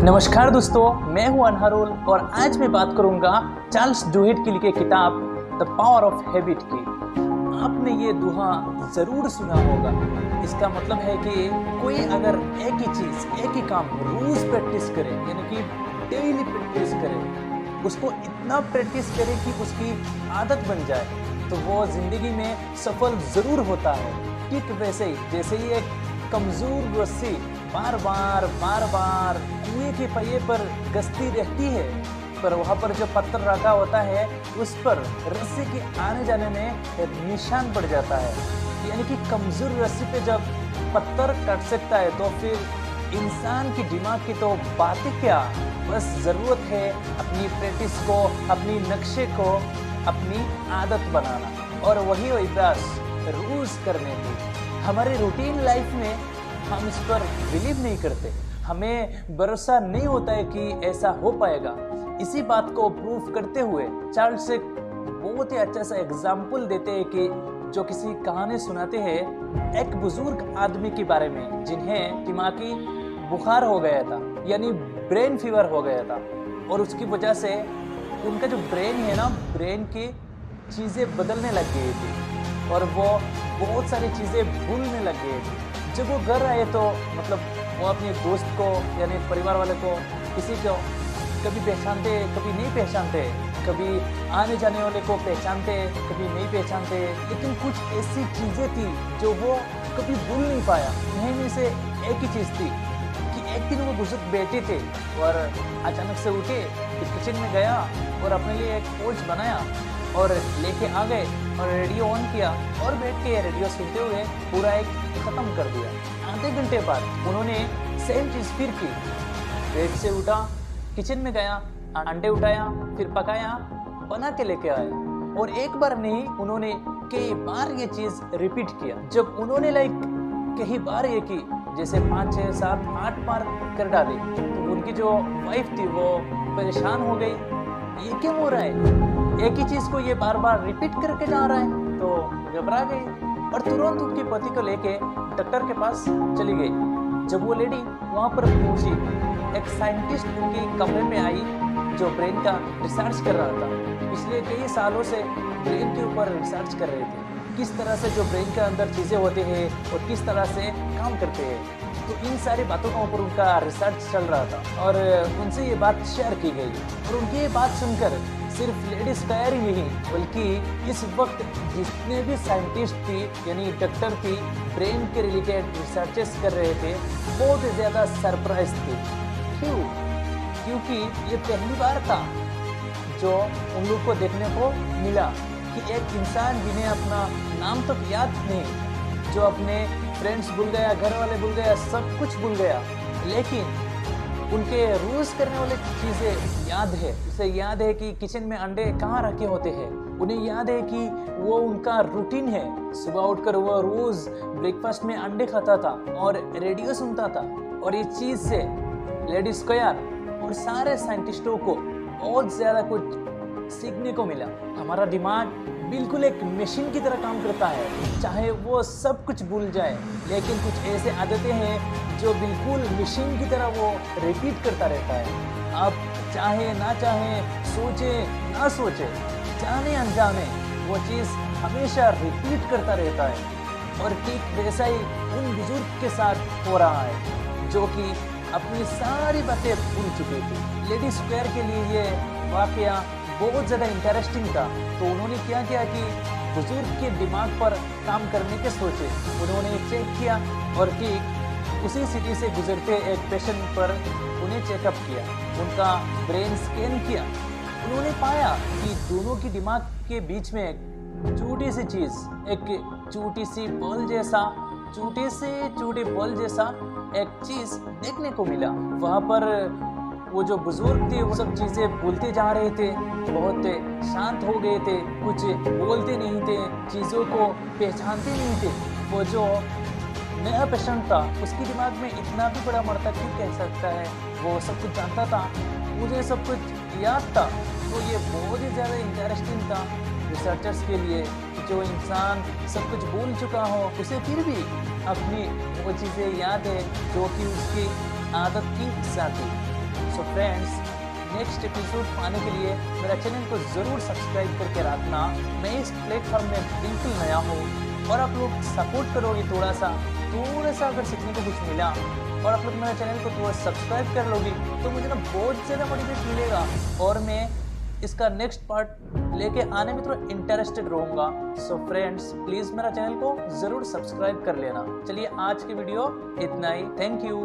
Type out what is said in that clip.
नमस्कार दोस्तों, मैं हूं अनहारुल और आज मैं बात करूंगा चार्ल्स डुहिट की लिखी किताब द पावर ऑफ हैबिट की। आपने ये दोहा जरूर सुना होगा। इसका मतलब है कि कोई अगर एक ही चीज, एक ही काम रोज प्रैक्टिस करे, यानी कि डेली प्रैक्टिस करे, उसको इतना प्रैक्टिस करे कि उसकी आदत बन जाए, तो वो जिंदगी में सफल जरूर होता है। ठीक वैसे ही जैसे ही एक कमजोर रस्सी बार बार कुएं के पहिए पर घसती रहती है, पर वहां पर जो पत्थर रखा होता है उस पर रस्सी के आने जाने में निशान पड़ जाता है। यानी कि कमजोर रस्सी पे जब पत्थर कट सकता है तो फिर इंसान की दिमाग की तो बात ही क्या। बस जरूरत है अपनी प्रैक्टिस को, अपनी नक्शे को, अपनी आदत बनाना और वही अभ्यास रोज करने की। हमारी रूटीन लाइफ में हम इस पर बिलीव नहीं करते, हमें भरोसा नहीं होता है कि ऐसा हो पाएगा। इसी बात को प्रूफ करते हुए चार्ल्स एक बहुत ही अच्छा सा एग्जाम्पल देते हैं कि जो किसी कहानी सुनाते हैं एक बुजुर्ग आदमी के बारे में जिन्हें दिमागी बुखार हो गया था, यानी ब्रेन फीवर हो गया था, और उसकी वजह से उनका जो ब्रेन है ना, ब्रेन की चीज़ें बदलने लग गई थी और वो बहुत सारी चीज़ें भूलने लग गए थे। जब वो घर आए तो मतलब वो अपने दोस्त को यानी परिवार वाले को, किसी को कभी पहचानते कभी नहीं पहचानते, कभी आने जाने वाले को पहचानते कभी नहीं पहचानते, लेकिन कुछ ऐसी चीज़ें थी जो वो कभी भूल नहीं पाया। उन्हीं में से एक ही चीज़ थी कि एक दिन वो बुजुर्ग बैठे थे और अचानक से उठे, फिर किचन में गया और अपने लिए एक पोच बनाया और लेके आ गए और रेडियो ऑन किया और बैठ के रेडियो सुनते हुए पूरा एक ख़त्म कर दिया। आधे घंटे बाद उन्होंने सेम चीज़ फिर की, बेड से उठा, किचन में गया, अंडे उठाया, फिर पकाया, बना के लेके आया और एक बार नहीं, उन्होंने कई बार ये चीज़ रिपीट किया। जब उन्होंने कई बार ये की, जैसे 5, 6, 7, 8 बार कर डाली, तो उनकी जो वाइफ थी वो परेशान हो गई, ये क्यों हो रहा है, एक ही चीज को ये बार बार रिपीट करके जा रहा है। तो घबरा गई और तुरंत उनके पति को लेके डॉक्टर के पास चली गई। जब वो लेडी वहां पर पहुंची, एक साइंटिस्ट उनके कमरे में आई जो ब्रेन का रिसर्च कर रहा था। पिछले कई सालों से ब्रेन के ऊपर रिसर्च कर रहे थे, किस तरह से जो ब्रेन के अंदर चीजें होती है और किस तरह से काम करते हैं। तो इन सारी बातों के ऊपर उनका रिसर्च चल रहा था और उनसे ये बात शेयर की गई और उनकी ये बात सुनकर सिर्फ लेडीज तैयार ही नहीं, बल्कि इस वक्त जितने भी साइंटिस्ट थी यानी डॉक्टर थी, ब्रेन के रिलेटेड रिसर्चेस कर रहे थे, बहुत ज़्यादा सरप्राइज थे। क्यों? क्योंकि ये पहली बार था जो उन लोग को देखने को मिला कि एक इंसान जिन्हें अपना नाम तो याद नहीं, जो अपने फ्रेंड्स भूल गया, घर वाले भूल गया, सब कुछ भूल गया, लेकिन उनके रोज करने वाली चीज़ें याद है। उसे याद है कि किचन में अंडे कहाँ रखे होते हैं, उन्हें याद है कि वो उनका रूटीन है, सुबह उठकर वो रोज ब्रेकफास्ट में अंडे खाता था और रेडियो सुनता था। और इस चीज़ से लेडी स्क्वायर और सारे साइंटिस्टों को बहुत ज़्यादा कुछ सीखने को मिला। हमारा दिमाग बिल्कुल एक मशीन की तरह काम करता है, चाहे वो सब कुछ भूल जाए, लेकिन कुछ ऐसे आदतें हैं जो बिल्कुल मशीन की तरह वो रिपीट करता रहता है। आप चाहे ना चाहे, सोचे ना सोचे, जाने अनजाने वो चीज़ हमेशा रिपीट करता रहता है। और ठीक वैसा ही उन बुजुर्ग के साथ हो रहा है जो कि अपनी सारी बातें भूल चुके थे। लेडी स्क्वायर के लिए ये वाकया बहुत ज़्यादा इंटरेस्टिंग था, तो उन्होंने क्या किया कि बुजुर्ग के दिमाग पर काम करने के सोचे। उन्होंने चेक किया और ठीक उसी सिटी से गुजरते एक पेशेंट पर उन्हें चेकअप किया, उनका ब्रेन स्कैन किया। उन्होंने पाया कि दोनों की दिमाग के बीच में एक छोटी सी चीज़, एक छोटी सी बॉल जैसा, छोटे से छोटे बॉल जैसा एक चीज़ देखने को मिला। वहाँ पर वो जो बुजुर्ग थे वो सब चीज़ें भूलते जा रहे थे, बहुत शांत हो गए थे, कुछ बोलते नहीं थे, चीज़ों को पहचानते नहीं थे। वो जो नया पेशेंट था उसके दिमाग में इतना भी बड़ा मर्दा क्यों कह सकता है, वो सब कुछ जानता था, मुझे सब कुछ याद था। तो ये बहुत ही ज़्यादा इंटरेस्टिंग था रिसर्चर्स के लिए, जो इंसान सब कुछ भूल चुका हो उसे फिर भी अपनी वो चीज़ें याद है जो कि उसकी आदत की हिस्सा थी। सो फ्रेंड्स, नेक्स्ट एपिसोड पाने के लिए मेरा चैनल को ज़रूर सब्सक्राइब करके रखना। मैं इस प्लेटफॉर्म में बिल्कुल नया हूँ और आप लोग सपोर्ट करोगे थोड़ा सा अगर सीखने को कुछ मिला और आप लोग मेरे चैनल को थोड़ा सब्सक्राइब कर लोगे तो मुझे ना बहुत ज़्यादा मोटिवेट मिलेगा और मैं इसका नेक्स्ट पार्ट लेके आने में थोड़ा इंटरेस्टेड रहूँगा। सो फ्रेंड्स, प्लीज़ मेरा चैनल को ज़रूर सब्सक्राइब कर लेना। चलिए आज की वीडियो इतना ही। Thank you.